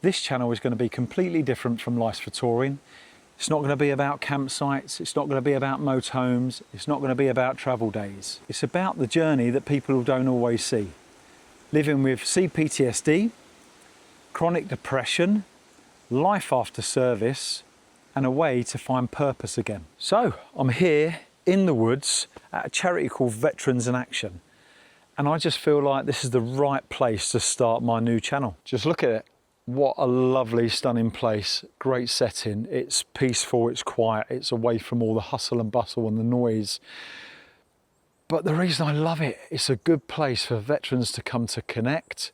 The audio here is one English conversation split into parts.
This channel is going to be completely different from Life for Touring. It's not going to be about campsites, it's not going to be about motorhomes, it's not going to be about travel days. It's about the journey that people don't always see. Living with CPTSD, chronic depression, life after service, and a way to find purpose again. So I'm here in the woods at a charity called Veterans in Action, and I just feel like this is the right place to start my new channel. Just look at it. What a lovely, stunning place, great setting. It's peaceful, it's quiet, it's away from all the hustle and bustle and the noise. But the reason I love it, it's a good place for veterans to come to connect,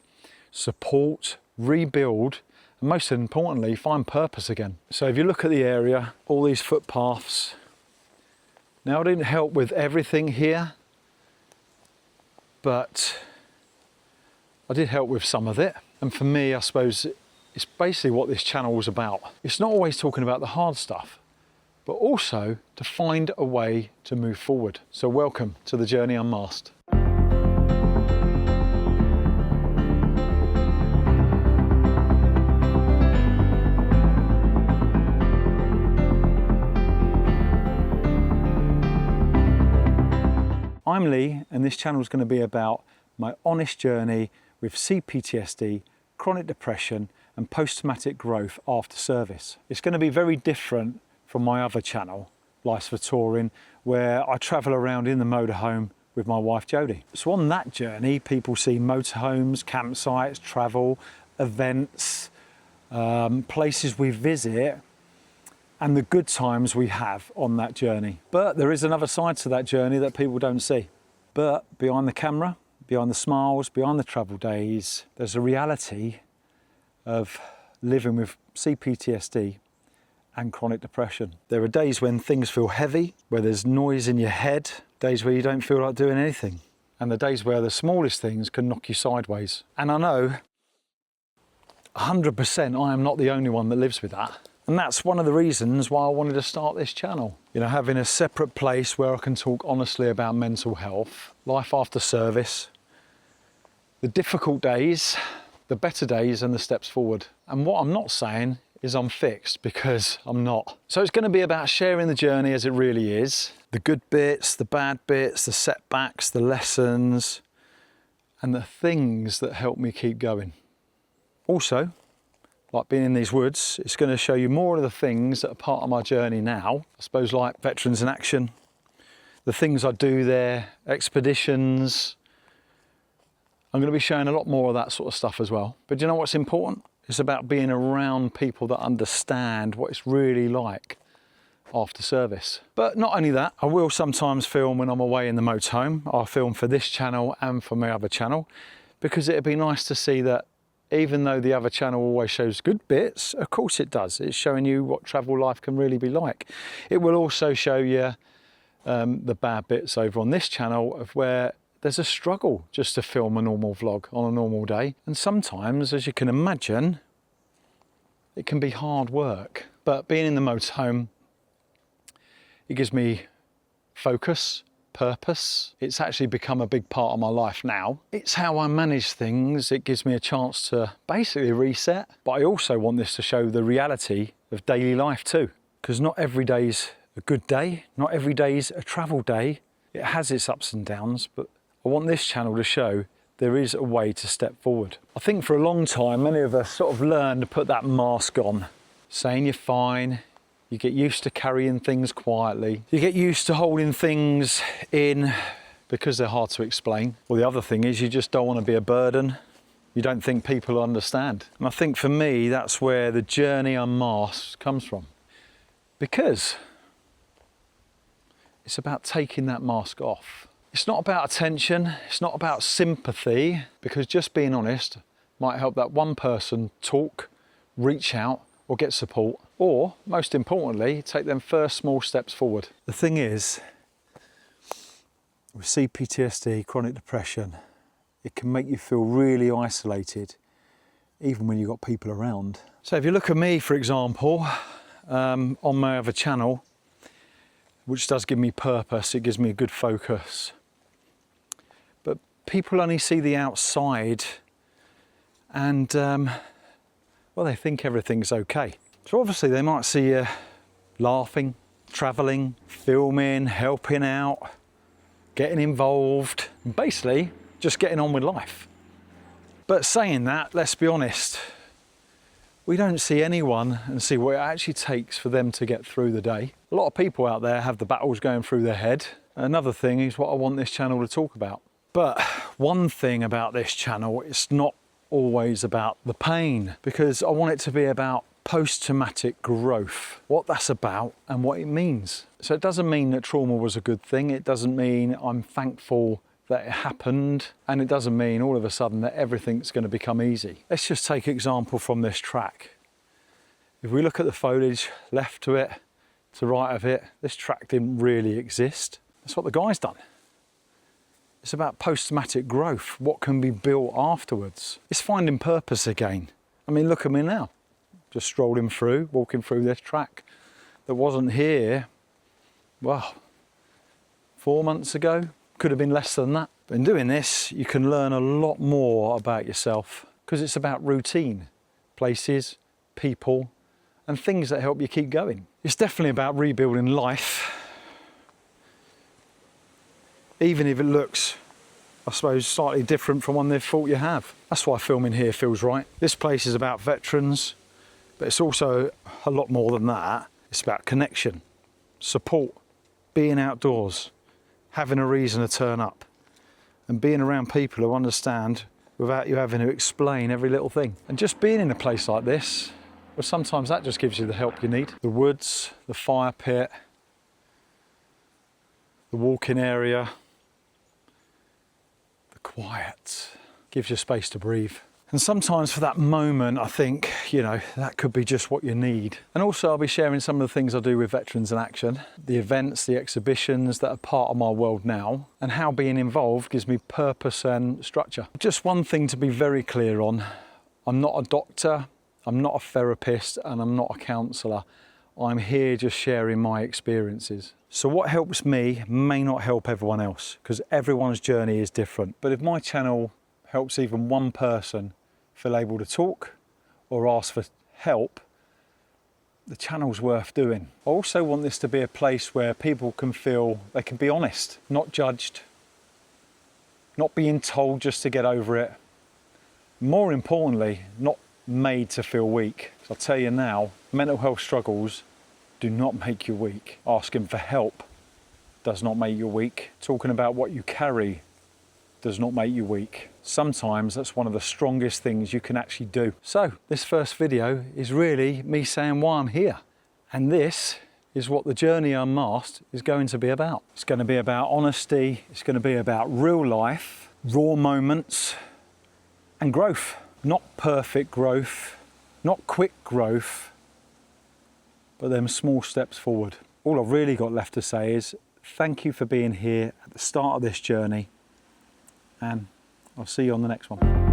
support, rebuild, and most importantly, find purpose again. So if you look at the area, all these footpaths. Now I didn't help with everything here, but I did help with some of it. And for me, I suppose it's basically what this channel was about. It's not always talking about the hard stuff, but also to find a way to move forward. So welcome to the Journey Unmasked. I'm Lee, and this channel is going to be about my honest journey with CPTSD, chronic depression, and post-traumatic growth after service. It's going to be very different from my other channel, Life for Touring, where I travel around in the motorhome with my wife Jodie. So on that journey, people see motorhomes, campsites, travel, events, places we visit, and the good times we have on that journey. But there is another side to that journey that people don't see. But behind the camera, behind the smiles, behind the travel days, there's a reality of living with CPTSD and chronic depression. There are days when things feel heavy, where there's noise in your head, days where you don't feel like doing anything, and the days where the smallest things can knock you sideways. And I know 100% I am not the only one that lives with that. And that's one of the reasons why I wanted to start this channel. You know, having a separate place where I can talk honestly about mental health, life after service, the difficult days, the better days, and the steps forward. And what I'm not saying is I'm fixed, because I'm not. So it's going to be about sharing the journey as it really is, the good bits, the bad bits, the setbacks, the lessons, and the things that help me keep going. Also, like being in these woods, it's going to show you more of the things that are part of my journey now. I suppose like Veterans in Action, the things I do there, expeditions. I'm going to be showing a lot more of that sort of stuff as well. But do you know what's important? It's about being around people that understand what it's really like after service. But not only that, I will sometimes film when I'm away in the motorhome. I'll film for this channel and for my other channel, because it'd be nice to see that even though the other channel always shows good bits, of course it does. It's showing you what travel life can really be like. It will also show you the bad bits over on this channel, of where there's a struggle just to film a normal vlog on a normal day. And sometimes, as you can imagine, it can be hard work. But being in the motorhome, it gives me focus, purpose. It's actually become a big part of my life now. It's how I manage things. It gives me a chance to basically reset. But I also want this to show the reality of daily life too, because not every day's a good day. Not every day's a travel day. It has its ups and downs, but I want this channel to show there is a way to step forward. I think for a long time, many of us sort of learn to put that mask on, saying you're fine. You get used to carrying things quietly. You get used to holding things in because they're hard to explain. Well, the other thing is you just don't want to be a burden. You don't think people understand. And I think for me, that's where the Journey Unmasked comes from. Because it's about taking that mask off. It's not about attention. It's not about sympathy, because just being honest might help that one person talk, reach out, or get support, or most importantly, take them first small steps forward. The thing is, with CPTSD, chronic depression, it can make you feel really isolated, even when you've got people around. So if you look at me, for example, on my other channel, which does give me purpose, it gives me a good focus. But people only see the outside, and Well, they think everything's okay. So obviously they might see you laughing, traveling, filming, helping out, getting involved, and basically just getting on with life. But saying that, let's be honest, we don't see anyone and see what it actually takes for them to get through the day. A lot of people out there have the battles going through their head. Another thing is what I want this channel to talk about. But one thing about this channel, it's not always about the pain, because I want it to be about post-traumatic growth, what that's about and what it means. So it doesn't mean that trauma was a good thing. It doesn't mean I'm thankful that it happened, and it doesn't mean all of a sudden that everything's going to become easy. Let's just take an example from this track. If we look at the foliage left to it, to right of it, this track didn't really exist. That's what the guy's done. It's about post-traumatic growth, what can be built afterwards. It's finding purpose again. I mean, look at me now, just strolling through, walking through this track that wasn't here, well, 4 months ago. Could have been less than that. But in doing this, you can learn a lot more about yourself, because it's about routine, places, people, and things that help you keep going. It's definitely about rebuilding life, even if it looks, I suppose, slightly different from one they thought you have. That's why filming here feels right. This place is about veterans, but it's also a lot more than that. It's about connection, support, being outdoors, having a reason to turn up, and being around people who understand without you having to explain every little thing. And just being in a place like this, well, sometimes that just gives you the help you need. The woods, the fire pit, the walking area, the quiet, gives you space to breathe. And sometimes for that moment, I think, you know, that could be just what you need. And also I'll be sharing some of the things I do with Veterans in Action, the events, the exhibitions that are part of my world now, and how being involved gives me purpose and structure. Just one thing to be very clear on, I'm not a doctor, I'm not a therapist, and I'm not a counsellor. I'm here just sharing my experiences. So what helps me may not help everyone else, because everyone's journey is different. But if my channel helps even one person feel able to talk or ask for help, the channel's worth doing. I also want this to be a place where people can feel they can be honest, not judged, not being told just to get over it. More importantly, not made to feel weak. So I'll tell you now, mental health struggles do not make you weak. Asking for help does not make you weak. Talking about what you carry does not make you weak. Sometimes that's one of the strongest things you can actually do. So this first video is really me saying why I'm here. And this is what the Journey Unmasked is going to be about. It's going to be about honesty. It's going to be about real life, raw moments, and growth. Not perfect growth, not quick growth, but them small steps forward. All I've really got left to say is thank you for being here at the start of this journey, and I'll see you on the next one.